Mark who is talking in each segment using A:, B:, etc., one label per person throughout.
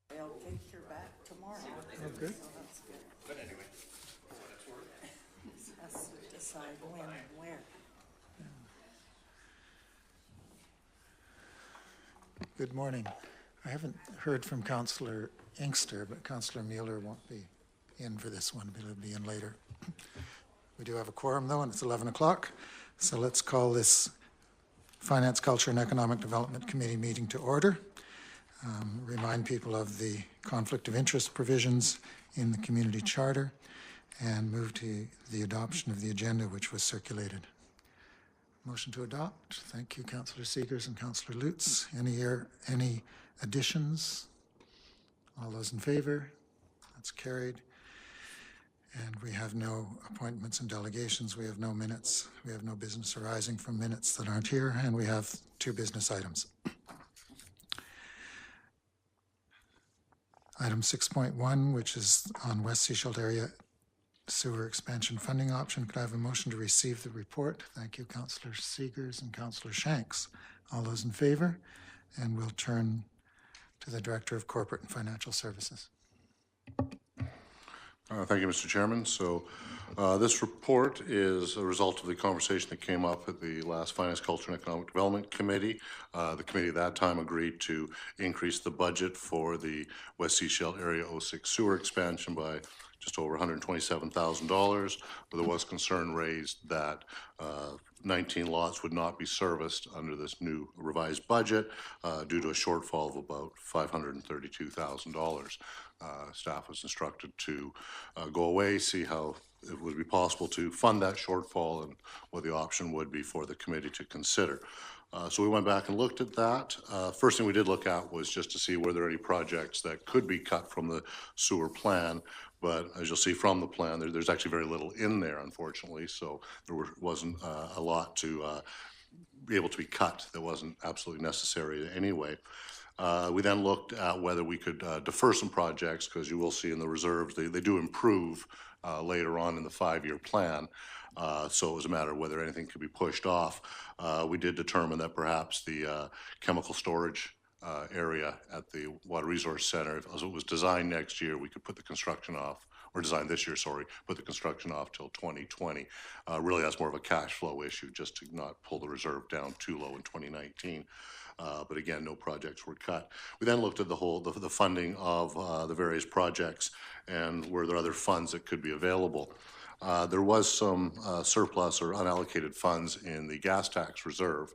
A: They'll think you're back tomorrow.
B: Oh, good.
A: So that's good.
C: But anyway, that's where
A: Has to decide when and where.
B: Good morning. I haven't heard from Councillor Inkster, but Councillor Mueller won't be in for this one, but he'll be in later. We do have a quorum though, and it's 11 o'clock. So let's call this Finance, Culture and Economic Development Committee meeting to order. Remind people of the conflict of interest provisions in the community charter and move to the adoption of the agenda which was circulated. Motion to adopt. Thank you, Councillor Seegers and Councillor Lutz. Any additions? All those in favor? That's carried. And we have no appointments and delegations. We have no minutes. We have no business arising from minutes that aren't here, and we have two business items. Item 6.1, which is on West Sechelt area sewer expansion funding option. Could I have a motion to receive the report? Thank you, Councillor Seegers and Councillor Shanks. All those in favor? And we'll turn to the Director of Corporate and Financial Services.
D: Thank you, Mr. Chairman. So this report is a result of the conversation that came up at the last Finance, Culture and Economic Development Committee. The committee at that time agreed to increase the budget for the West Sechelt Area 06 sewer expansion by just over $127,000, but there was concern raised that 19 lots would not be serviced under this new revised budget due to a shortfall of about $532,000. Staff was instructed to go away, see how it would be possible to fund that shortfall and what the option would be for the committee to consider. So we went back and looked at that. First thing we did look at was just to see were there any projects that could be cut from the sewer plan. But as you'll see from the plan, there's actually very little in there, unfortunately. So there wasn't a lot to be able to be cut that wasn't absolutely necessary anyway. We then looked at whether we could defer some projects, because you will see in the reserves, they do improve later on in the 5-year plan. So it was a matter of whether anything could be pushed off. We did determine that perhaps the chemical storage area at the Water Resource Center, as it was designed next year, we could put the construction off, or designed this year, sorry, put the construction off till 2020. Really, that's more of a cash flow issue, just to not pull the reserve down too low in 2019. But again, no projects were cut. We then looked at the funding of the various projects and were there other funds that could be available. There was some surplus or unallocated funds in the gas tax reserve.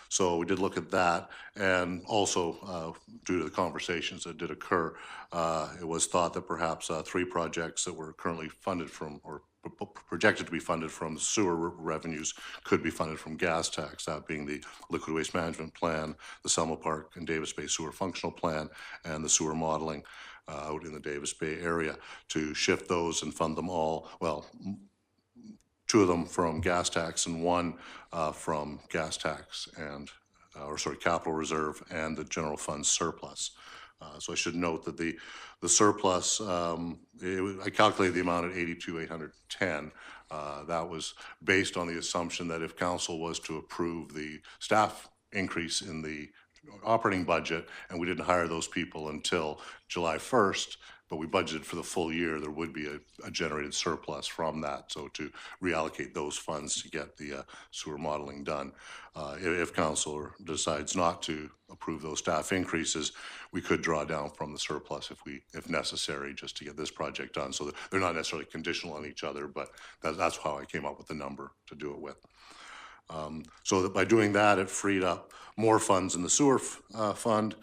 D: So we did look at that, and also due to the conversations that did occur, it was thought that perhaps 3 projects that were currently funded from, or projected to be funded from sewer revenues, could be funded from gas tax, that being the Liquid Waste Management Plan, the Selma Park and Davis Bay Sewer Functional Plan, and the sewer modeling out in the Davis Bay area, to shift those and fund them all, well, 2 of them from gas tax and 1 from gas tax and, capital reserve and the general fund surplus. So I should note that the surplus, I calculated the amount at $82,810. That was based on the assumption that if council was to approve the staff increase in the operating budget and we didn't hire those people until July 1st, but we budgeted for the full year, there would be a generated surplus from that. So to reallocate those funds to get the sewer modeling done. If council decides not to approve those staff increases, we could draw down from the surplus if necessary, just to get this project done. So they're not necessarily conditional on each other, but that's how I came up with the number to do it with. So that by doing that, it freed up more funds in the sewer fund.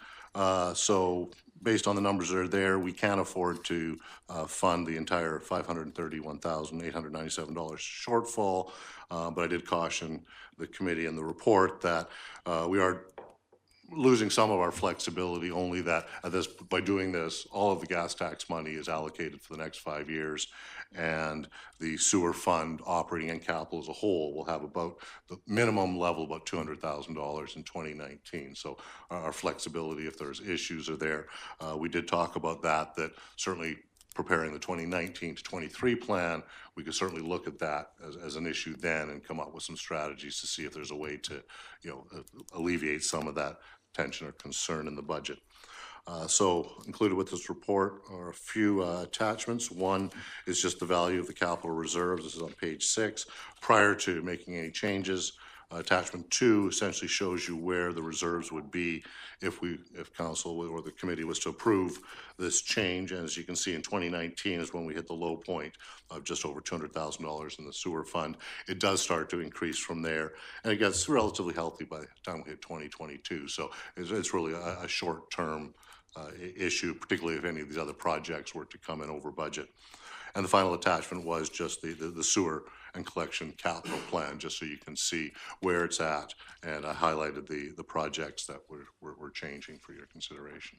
D: So based on the numbers that are there, we can afford to fund the entire $531,897 shortfall. But I did caution the committee in the report that we are losing some of our flexibility, only that by doing this, all of the gas tax money is allocated for the next 5 years, and the sewer fund operating and capital as a whole will have about the minimum level, about $200,000 in 2019. So our flexibility, if there's issues, are there. We did talk about that certainly preparing the 2019 to 23 plan, we could certainly look at that as an issue then and come up with some strategies to see if there's a way to, alleviate some of that tension or concern in the budget. So included with this report are a few attachments. One is just the value of the capital reserves. This is on page 6. Prior to making any changes, attachment 2 essentially shows you where the reserves would be if council or the committee was to approve this change. And as you can see, in 2019 is when we hit the low point of just over $200,000 in the sewer fund. It does start to increase from there, and it gets relatively healthy by the time we hit 2022. So it's really a short-term issue, particularly if any of these other projects were to come in over budget. And the final attachment was just the sewer and collection capital plan, just so you can see where it's at. And I highlighted the projects that we're changing for your consideration.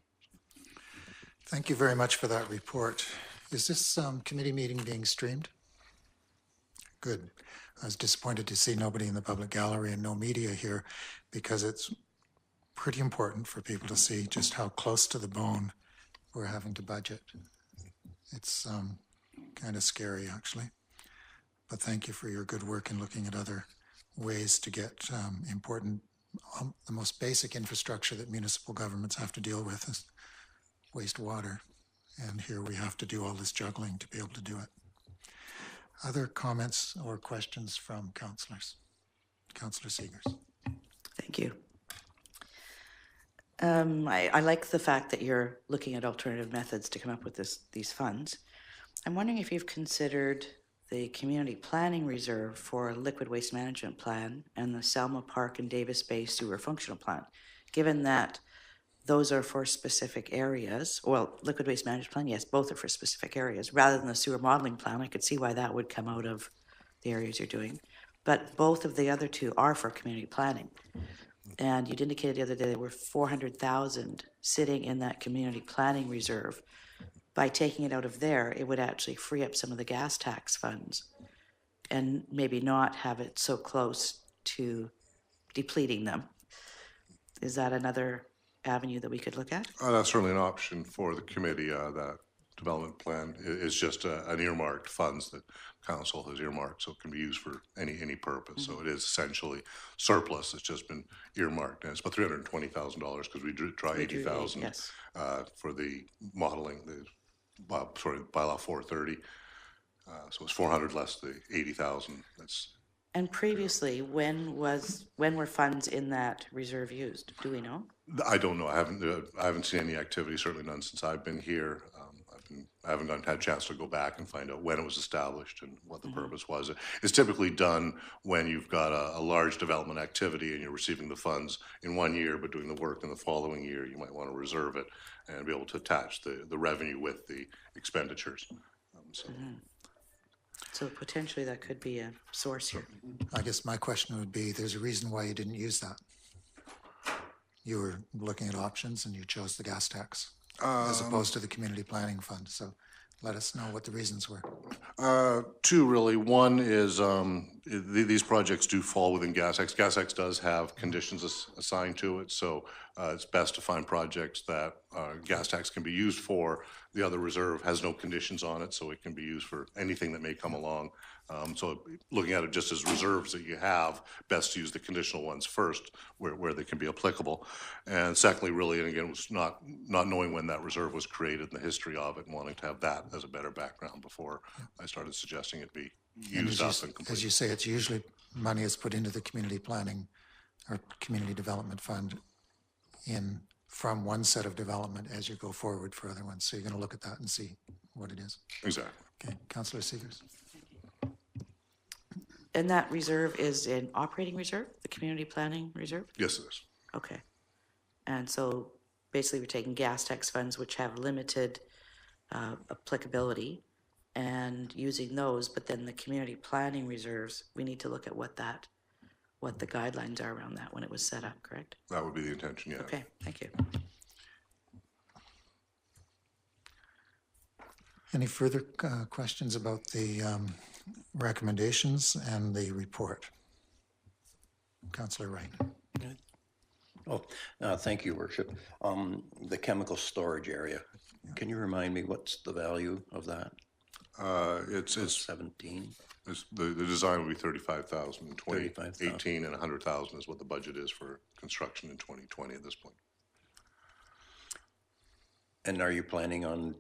B: Thank you very much for that report. Is this committee meeting being streamed? Good. I was disappointed to see nobody in the public gallery and no media here, because it's pretty important for people to see just how close to the bone we're having to budget. It's kind of scary, actually. But thank you for your good work in looking at other ways to get important, the most basic infrastructure that municipal governments have to deal with is wastewater. And here we have to do all this juggling to be able to do it. Other comments or questions from councillors? Councillor Seegers.
A: Thank you. I like the fact that you're looking at alternative methods to come up with these funds. I'm wondering if you've considered the community planning reserve for a liquid waste management plan and the Selma Park and Davis Bay sewer functional plan, given that those are for specific areas. Well, liquid waste management plan, yes, both are for specific areas. Rather than the sewer modeling plan, I could see why that would come out of the areas you're doing. But both of the other two are for community planning. And you'd indicated the other day there were 400,000 sitting in that community planning reserve. By taking it out of there, it would actually free up some of the gas tax funds and maybe not have it so close to depleting them. Is that another avenue that we could look at?
D: That's certainly an option for the committee. That development plan is just an earmarked funds that council has earmarked, so it can be used for any purpose. So it is essentially surplus. It's just been earmarked, and it's about $320,000 because we drew try 80,000
A: yes.
D: For the modeling. Bylaw 430. So it's 400 less the 80,000. That's.
A: And previously, when were funds in that reserve used? Do we know?
D: I don't know. I haven't seen any activity. Certainly none since I've been here. I haven't had a chance to go back and find out when it was established and what the purpose was. It's typically done when you've got a large development activity and you're receiving the funds in one year, but doing the work in the following year. You might want to reserve it and be able to attach the revenue with the expenditures.
A: So potentially that could be a source here.
B: I guess my question would be, there's a reason why you didn't use that. You were looking at options and you chose the gas tax as opposed to the community planning fund. So let us know what the reasons were.
D: Two, really. One is these projects do fall within Gas Tax. Gas Tax does have conditions assigned to it, so it's best to find projects that gas tax can be used for. The other reserve has no conditions on it, so it can be used for anything that may come along. So looking at it just as reserves that you have, best to use the conditional ones first where they can be applicable. And secondly, really, and again, it was not knowing when that reserve was created and the history of it and wanting to have that as a better background before I started suggesting it be used up and complete.
B: As you say, it's usually money is put into the community planning or community development fund from one set of development as you go forward for other ones. So you're going to look at that and see what it is.
D: Exactly.
B: Okay, Councillor Seegers.
A: And that reserve is an operating reserve, the community planning reserve?
D: Yes, it is.
A: Okay. And so basically we're taking gas tax funds which have limited applicability and using those, but then the community planning reserves, we need to look at what the guidelines are around that when it was set up, correct?
D: That would be the intention, yeah.
A: Okay, thank you.
B: Any further questions about the recommendations and the report? Councillor Wright.
E: Thank you, Worship. The chemical storage area, can you remind me what's the value of that?
D: It's
E: 17?
D: the design would be 35,000 in
E: 35,000.
D: 2018, and 100,000 is what the budget is for construction in 2020 at this point.
E: And are you planning on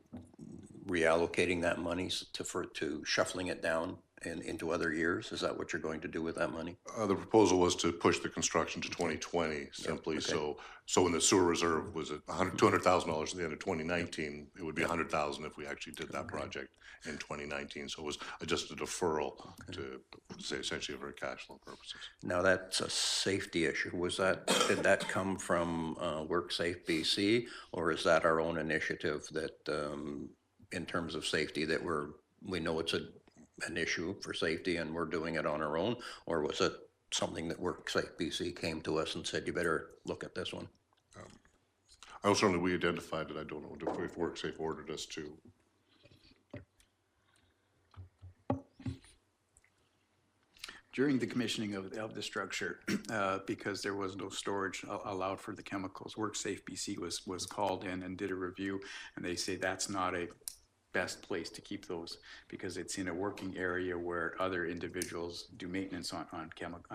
E: reallocating that money to shuffling it down into other years? Is that what you're going to do with that money?
D: The proposal was to push the construction to 2020, simply so when the sewer reserve was at $200,000 at the end of 2019, it would be $100,000 if we actually did that project in 2019. So it was just a deferral to say essentially for cash flow purposes.
E: Now, that's a safety issue. Did that come from WorkSafe BC, or is that our own initiative that, in terms of safety, that we know it's an issue for safety and we're doing it on our own? Or was it something that WorkSafe BC came to us and said, you better look at this one?
D: Certainly we identified it. I don't know if WorkSafe ordered us to.
C: During the commissioning of the structure, because there was no storage allowed for the chemicals, WorkSafe BC was called in and did a review, and they say that's not a best place to keep those because it's in a working area where other individuals do maintenance on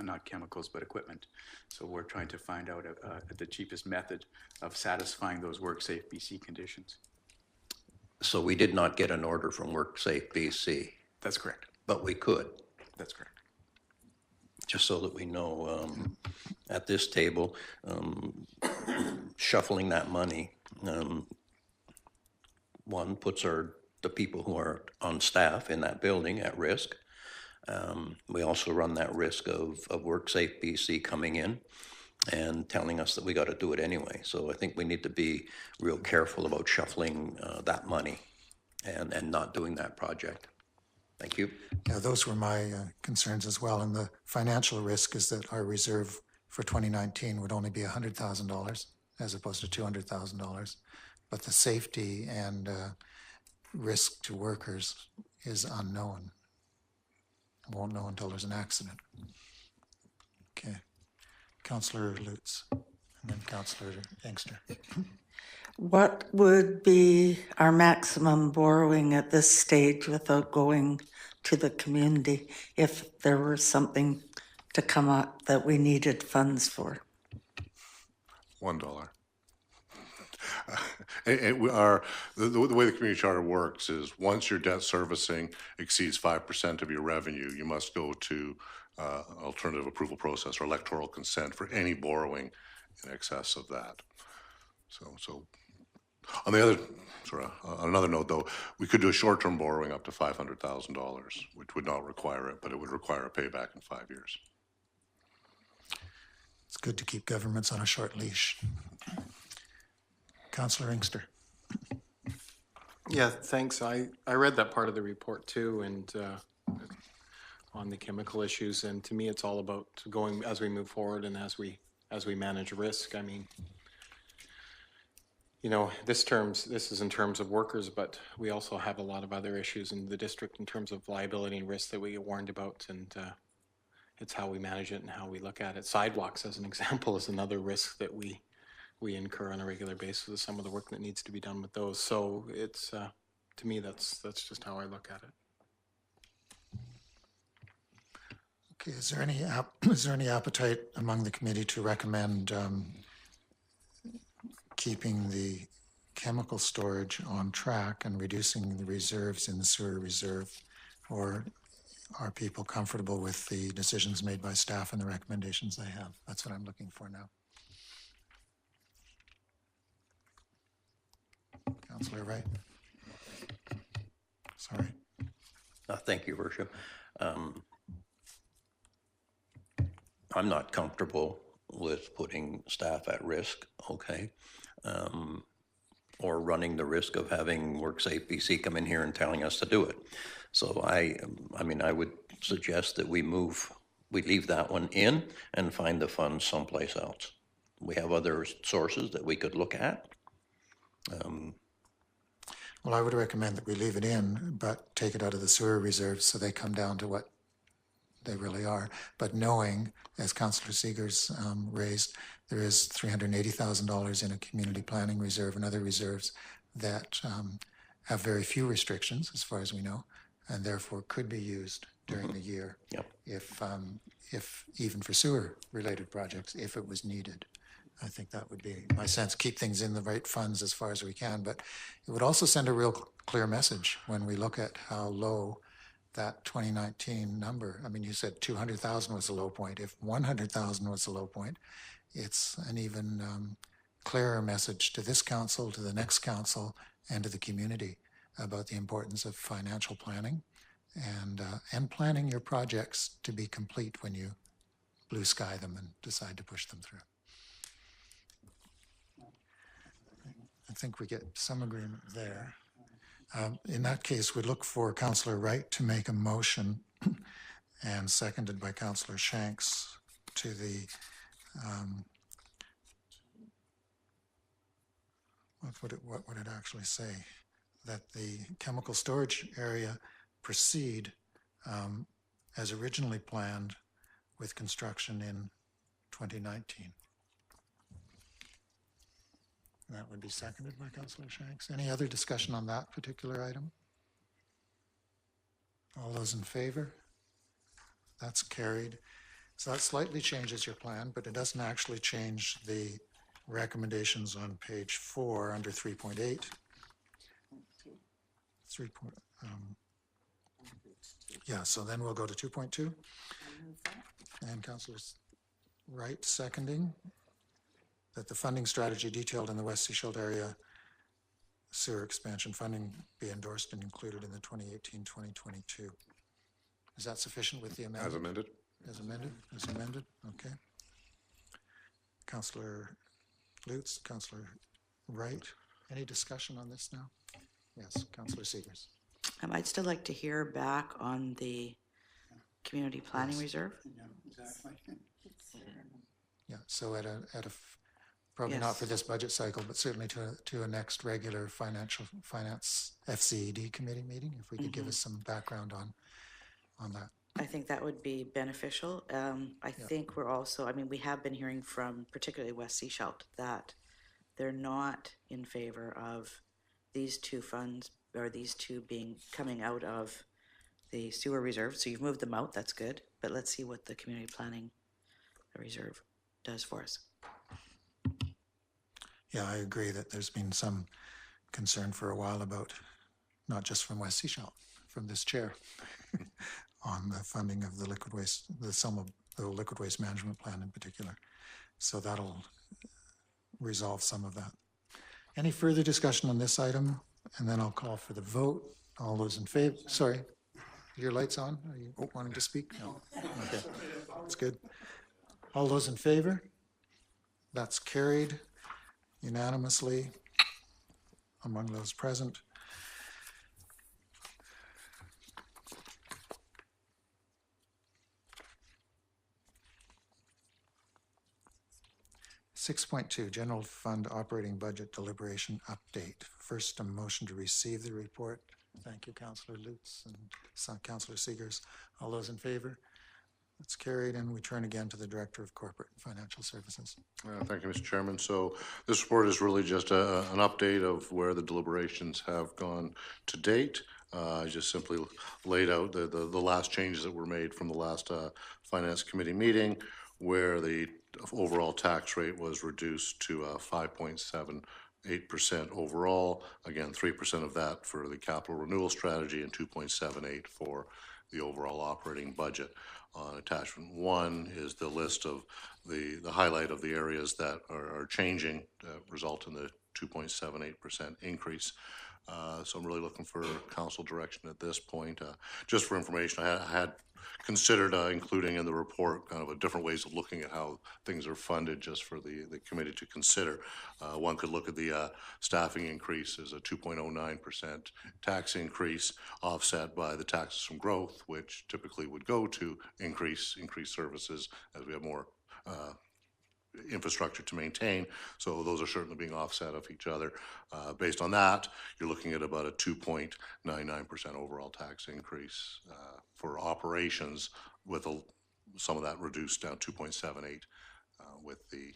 C: not chemicals but equipment. So we're trying to find out the cheapest method of satisfying those WorkSafe BC conditions.
E: So we did not get an order from WorkSafe BC,
C: That's correct.
E: but we could.
C: That's correct.
E: Just so that we know, at this table, shuffling that money, one puts the people who are on staff in that building at risk. We also run that risk of WorkSafe BC coming in and telling us that we got to do it anyway. So I think we need to be real careful about shuffling that money and not doing that project. Thank you.
B: Yeah, those were my concerns as well. And the financial risk is that our reserve for 2019 would only be $100,000 as opposed to $200,000. But the safety and risk to workers is unknown. Won't know until there's an accident. Okay. Councillor Lutz, and then Councillor Inkster.
F: What would be our maximum borrowing at this stage without going to the community if there were something to come up that we needed funds for?
D: $1. The way the community charter works is once your debt servicing exceeds 5% of your revenue, you must go to alternative approval process or electoral consent for any borrowing in excess of that. So on another note though, we could do a short-term borrowing up to $500,000, which would not require it, but it would require a payback in 5 years.
B: It's good to keep governments on a short leash. Councillor Inkster.
G: Yeah, thanks. I read that part of the report too, and on the chemical issues. And to me, it's all about going as we move forward and as we manage risk. I mean, you know, this is in terms of workers, but we also have a lot of other issues in the district in terms of liability and risk that we get warned about, and it's how we manage it and how we look at it. Sidewalks, as an example, is another risk that we incur on a regular basis with some of the work that needs to be done with those. So it's, to me, that's just how I look at it.
B: Okay, is there any appetite among the committee to recommend keeping the chemical storage on track and reducing the reserves in the sewer reserve? Or are people comfortable with the decisions made by staff and the recommendations they have? That's what I'm looking for now. Councillor Wright. Sorry.
E: Thank you, Worship. I'm not comfortable with putting staff at risk, okay, or running the risk of having WorkSafe BC come in here and telling us to do it. So I mean, I would suggest that we leave that one in and find the funds someplace else. We have other sources that we could look at.
B: Well, I would recommend that we leave it in, but take it out of the sewer reserves so they come down to what they really are. But knowing, as Councillor Seegers raised, there is $380,000 in a community planning reserve and other reserves that have very few restrictions, as far as we know, and therefore could be used during the year,
E: Yep.
B: if even for sewer-related projects, if it was needed. I think that would be my sense, keep things in the right funds as far as we can. But it would also send a real clear message when we look at how low that 2019 number. I mean, you said 200,000 was the low point. If 100,000 was the low point, it's an even clearer message to this council, to the next council, and to the community about the importance of financial planning and planning your projects to be complete when you blue sky them and decide to push them through. I think we get some agreement there. In that case, we look for Councillor Wright to make a motion and seconded by Councillor Shanks to the what would it actually say? That the chemical storage area proceed as originally planned with construction in 2019. That would be seconded by Councillor Shanks. Any other discussion on that particular item? All those in favor? That's carried. So that slightly changes your plan, but it doesn't actually change the recommendations on page 4 under 3.8. Yeah, so then we'll go to 2.2. And Councillor Wright seconding that the funding strategy detailed in the West Sechelt area sewer expansion funding be endorsed and included in the 2018-2022. Is that sufficient with the amendment?
D: As amended.
B: As amended? As amended? Okay. Councillor Lutz, Councillor Wright, any discussion on this now? Yes, Councillor Seegers.
A: I'd still like to hear back on the community planning reserve.
B: Yeah, so at a probably not
A: Yes.
B: for this budget cycle, but certainly to a next regular finance FCED committee meeting, if we could give us some background on that.
A: I think that would be beneficial. I think we're also, I mean, we have been hearing from particularly West Sechelt that they're not in favor of these two funds or these two coming out of the sewer reserve. So you've moved them out, that's good. But let's see what the community planning reserve does for us.
B: Yeah, I agree that there's been some concern for a while about, not just from West Sechelt, from this chair, on the funding of the liquid waste, the sum of the liquid waste management plan in particular. So that'll resolve some of that. Any further discussion on this item? And then I'll call for the vote. All those in favor? Sorry, your light's on? Are you wanting to speak? No. Okay, that's good. All those in favor? That's carried unanimously among those present. (6.2) General Fund Operating Budget Deliberation Update. First, a motion to receive the report. Thank you, Councillor Lutz and Councillor Seegers. All those in favor? That's carried, and we turn again to the Director of Corporate and Financial Services.
D: Thank you, Mr. Chairman. So this report is really just an update of where the deliberations have gone to date. I just simply laid out the last changes that were made from the last Finance Committee meeting, where the overall tax rate was reduced to 5.78% overall. Again, 3% of that for the capital renewal strategy and 2.78% for the overall operating budget. On attachment 1 is the list of the highlight of the areas that are changing, result in the 2.78% increase. So I'm really looking for council direction at this point. Just for information, I had considered including in the report kind of different ways of looking at how things are funded, just for the committee to consider. One could look at the staffing increase as a 2.09% tax increase offset by the taxes from growth, which typically would go to increase services as we have more infrastructure to maintain. So those are certainly being offset of each other. Based on that, you're looking at about a 2.99% overall tax increase for operations, with some of that reduced down 2.78 with the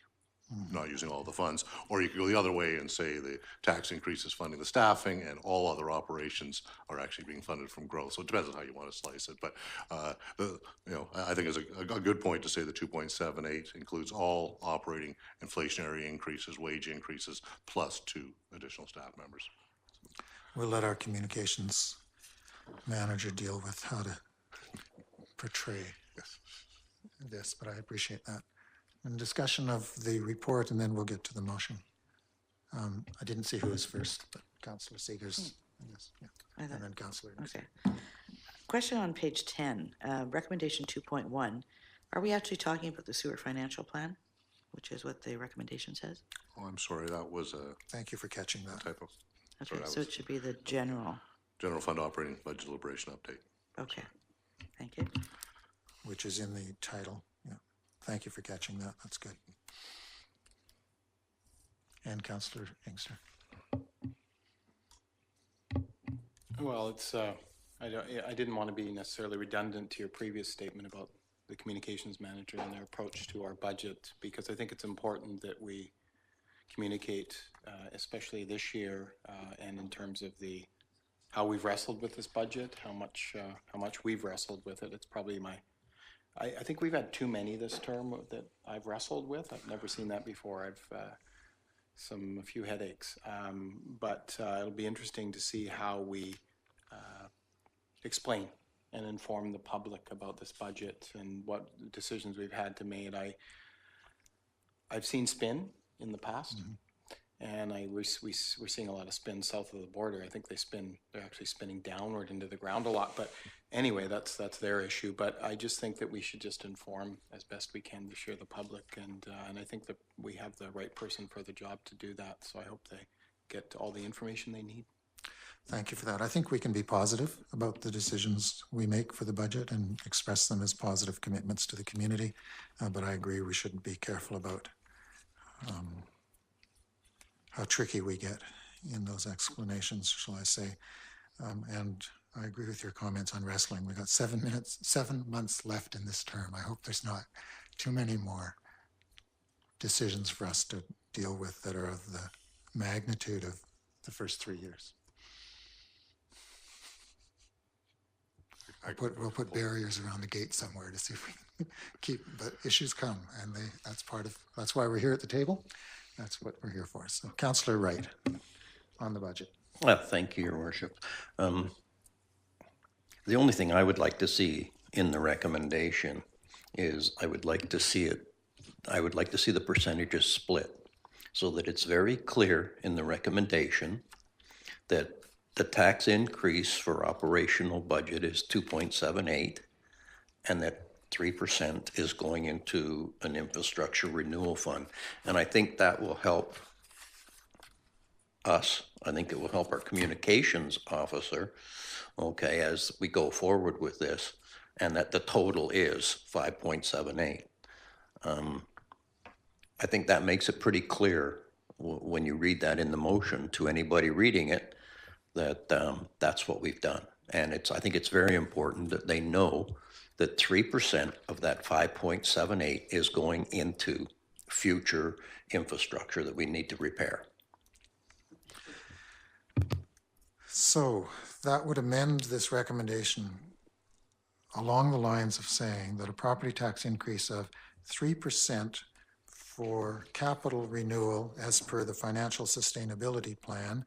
D: not using all the funds. Or you could go the other way and say the tax increase is funding the staffing and all other operations are actually being funded from growth. So it depends on how you want to slice it. But, I think it's a good point to say the 2.78 includes all operating inflationary increases, wage increases, plus 2 additional staff members.
B: We'll let our communications manager deal with how to portray this, but I appreciate that. And discussion of the report, and then we'll get to the motion. I didn't see who was first, but Councillor Seegers, I guess, yeah.
A: I thought-
B: And then Councillor.
A: Okay. Question on page 10, recommendation 2.1. Are we actually talking about the sewer financial plan, which is what the recommendation says?
D: Oh, I'm sorry, that was a
B: Thank you for catching that.
D: typo.
A: Okay,
D: that
A: so
D: was-
A: it should be the general.
D: General fund operating budget deliberation update.
A: Okay, thank you.
B: Which is in the title. Yeah. Thank you for catching that. That's good. And Councillor Inkster.
G: Well, it's, I didn't want to be necessarily redundant to your previous statement about the communications manager and their approach to our budget, because I think it's important that we communicate, especially this year, and in terms of how we've wrestled with this budget, how much we've wrestled with it. It's probably I think we've had too many this term that I've wrestled with. I've never seen that before. I've a few headaches, but it'll be interesting to see how we explain and inform the public about this budget and what decisions we've had to make. I've seen spin in the past, and we're seeing a lot of spin south of the border. I think they're actually spinning downward into the ground a lot. But anyway, that's their issue. But I just think that we should just inform as best we can to share the public, and I think that we have the right person for the job to do that. So I hope they get all the information they need.
B: Thank you for that. I think we can be positive about the decisions we make for the budget and express them as positive commitments to the community. But I agree we should be careful about how tricky we get in those explanations, shall I say. And I agree with your comments on wrestling. We've got 7 months left in this term. I hope there's not too many more decisions for us to deal with that are of the magnitude of the first 3 years. We'll put barriers around the gate somewhere to see if we can keep, but issues come, and that's why we're here at the table. That's what we're here for. So Councillor Wright on the budget.
E: Well, thank you, Your Worship. The only thing I would like to see in the recommendation is I would like to see the percentages split so that it's very clear in the recommendation that the tax increase for operational budget is 2.78 and that 3% is going into an infrastructure renewal fund. And I think that will help us. I think it will help our communications officer, okay, as we go forward with this, and that the total is 5.78. I think that makes it pretty clear when you read that in the motion to anybody reading it that that's what we've done. And I think it's very important that they know that 3% of that 5.78 is going into future infrastructure that we need to repair.
B: So that would amend this recommendation along the lines of saying that a property tax increase of 3% for capital renewal as per the financial sustainability plan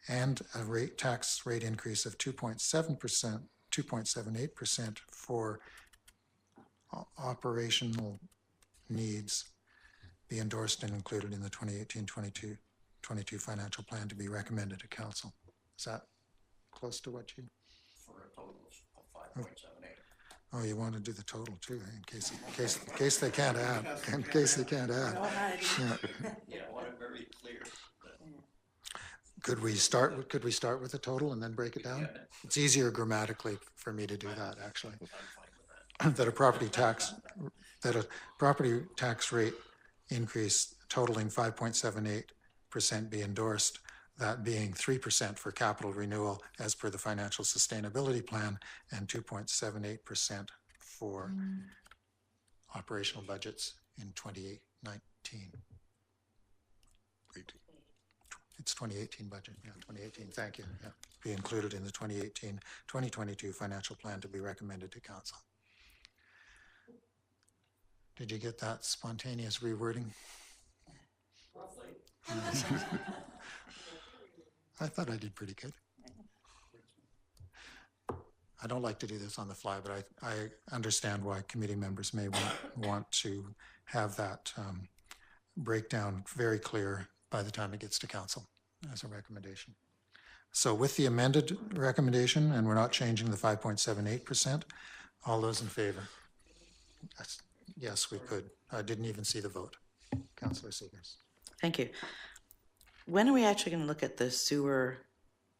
B: and a tax rate increase of 2.7%, 2.78% for operational needs be endorsed and included in the 2018-22 financial plan to be recommended to council. Is that close to what you?
E: For a total of 5.78.
B: Oh, you want to do the total too, in case they can't add. In case they can't add. Yeah.
E: Yeah, I want it very clear.
B: Could we start with the total and then break it down? It's easier grammatically for me to do that, actually. That a property tax rate increase totaling 5.78% be endorsed, that being 3% for capital renewal as per the financial sustainability plan and 2.78% for operational budgets in 2019. It's 2018 budget, yeah, 2018, thank you, yeah. Be included in the 2018-2022 financial plan to be recommended to council. Did you get that spontaneous rewording? I thought I did pretty good. I don't like to do this on the fly, but I understand why committee members may want to have that breakdown very clear by the time it gets to council as a recommendation. So with the amended recommendation, and we're not changing the 5.78%, all those in favor? Yes, we could. I didn't even see the vote. Councillor Seegers.
A: Thank you. When are we actually going to look at the sewer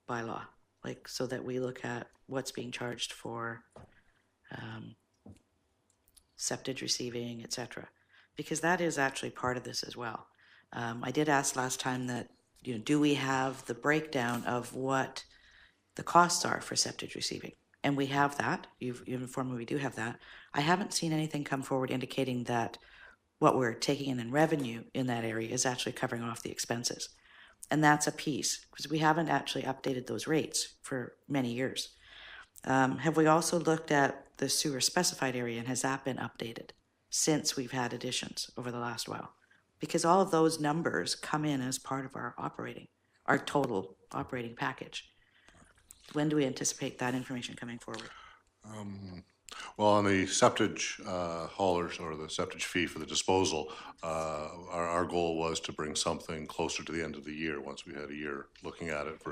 A: bylaw? Like, so that we look at what's being charged for septage receiving, et cetera? Because that is actually part of this as well. I did ask last time that, do we have the breakdown of what the costs are for septage receiving? And we have that. You've informed me we do have that. I haven't seen anything come forward indicating that what we're taking in revenue in that area is actually covering off the expenses. And that's a piece, because we haven't actually updated those rates for many years. Have we also looked at the sewer specified area, and has that been updated since we've had additions over the last while? Because all of those numbers come in as part of our total operating package. When do we anticipate that information coming forward?
D: Well, on the septage haulers, or the septage fee for the disposal, our goal was to bring something closer to the end of the year, once we had a year looking at it,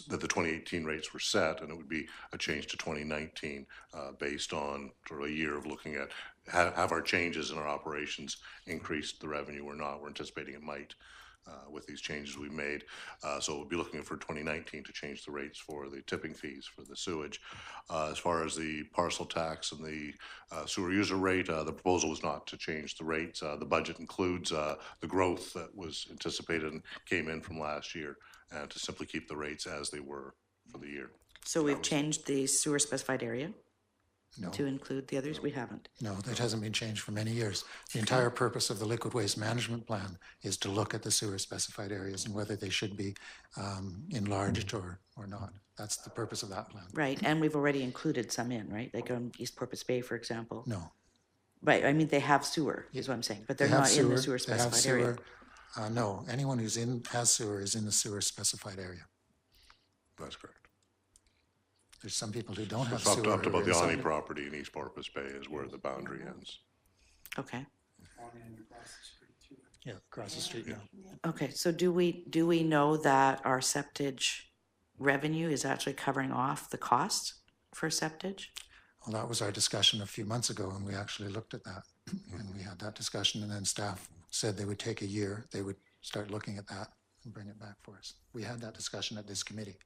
D: that the 2018 rates were set, and it would be a change to 2019 based on sort of a year of looking at, have our changes in our operations increased the revenue or not. We're anticipating it might. With these changes we made. So we'll be looking for 2019 to change the rates for the tipping fees for the sewage. As far as the parcel tax and the sewer user rate, the proposal was not to change the rates. The budget includes the growth that was anticipated and came in from last year, and to simply keep the rates as they were for the year.
A: So we've changed the sewer specified area
B: No.
A: to include the others? We haven't.
B: No, that hasn't been changed for many years. The entire purpose of the liquid waste management plan is to look at the sewer specified areas and whether they should be enlarged or not. That's the purpose of that plan.
A: Right, and we've already included some in, right? Like on East Porpoise Bay, for example.
B: No.
A: Right, I mean, they have sewer, is what I'm saying, but they're
B: They have
A: not in the
B: sewer,
A: sewer
B: they have
A: specified area.
B: sewer. No, anyone has sewer is in the sewer specified area.
D: That's correct.
B: There's some people who don't have
D: It's up
B: sewer.
D: to about
B: who
D: the
B: are in
D: Ani
B: some-
D: property in East Porpoise Bay is where the boundary ends.
A: Okay,
B: Yeah, across the street now.
A: okay, so do we know that our septage revenue is actually covering off the costs for septage?
B: Well, that was our discussion a few months ago, and we actually looked at that. And we had that discussion, and then staff said they would take a year. They would start looking at that and bring it back for us. We had that discussion at this committee.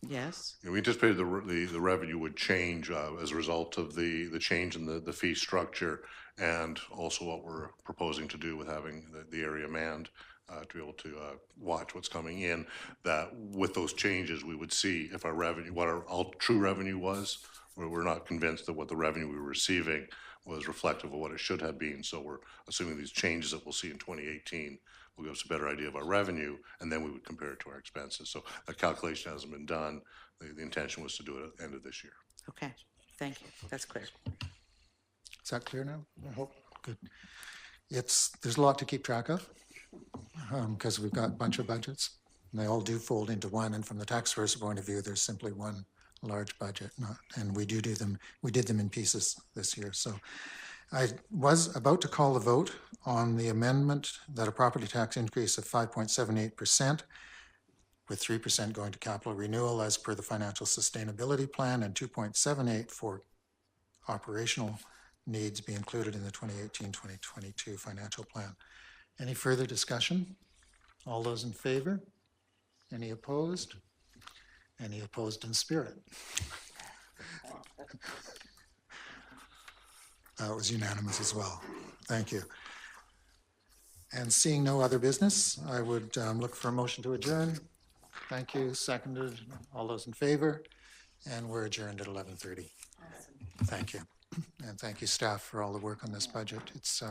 A: Yes,
D: We anticipated the revenue would change as a result of the change in the fee structure, and also what we're proposing to do with having the area manned to be able to watch what's coming in, that with those changes, we would see if our revenue, what our true revenue was. We're not convinced that what the revenue we were receiving was reflective of what it should have been. So we're assuming these changes that we'll see in 2018 will give us a better idea of our revenue, and then we would compare it to our expenses. So that calculation hasn't been done. The intention was to do it at the end of this year.
A: okay, thank you, that's clear.
B: Is that clear now? I hope. Good. There's a lot to keep track of because we've got a bunch of budgets. And they all do fold into one. And from the taxpayer's point of view, there's simply one large budget. And we did them in pieces this year. So I was about to call the vote on the amendment that a property tax increase of 5.78%, with 3% going to capital renewal as per the financial sustainability plan, and 2.78 for operational needs be included in the 2018-2022 financial plan. Any further discussion? All those in favor? Any opposed? Any opposed in spirit? That was unanimous as well. Thank you. And seeing no other business, I would look for a motion to adjourn. Thank you. Seconded. All those in favor? And we're adjourned at 11:30. Thank you. And thank you, staff, for all the work on this budget. It's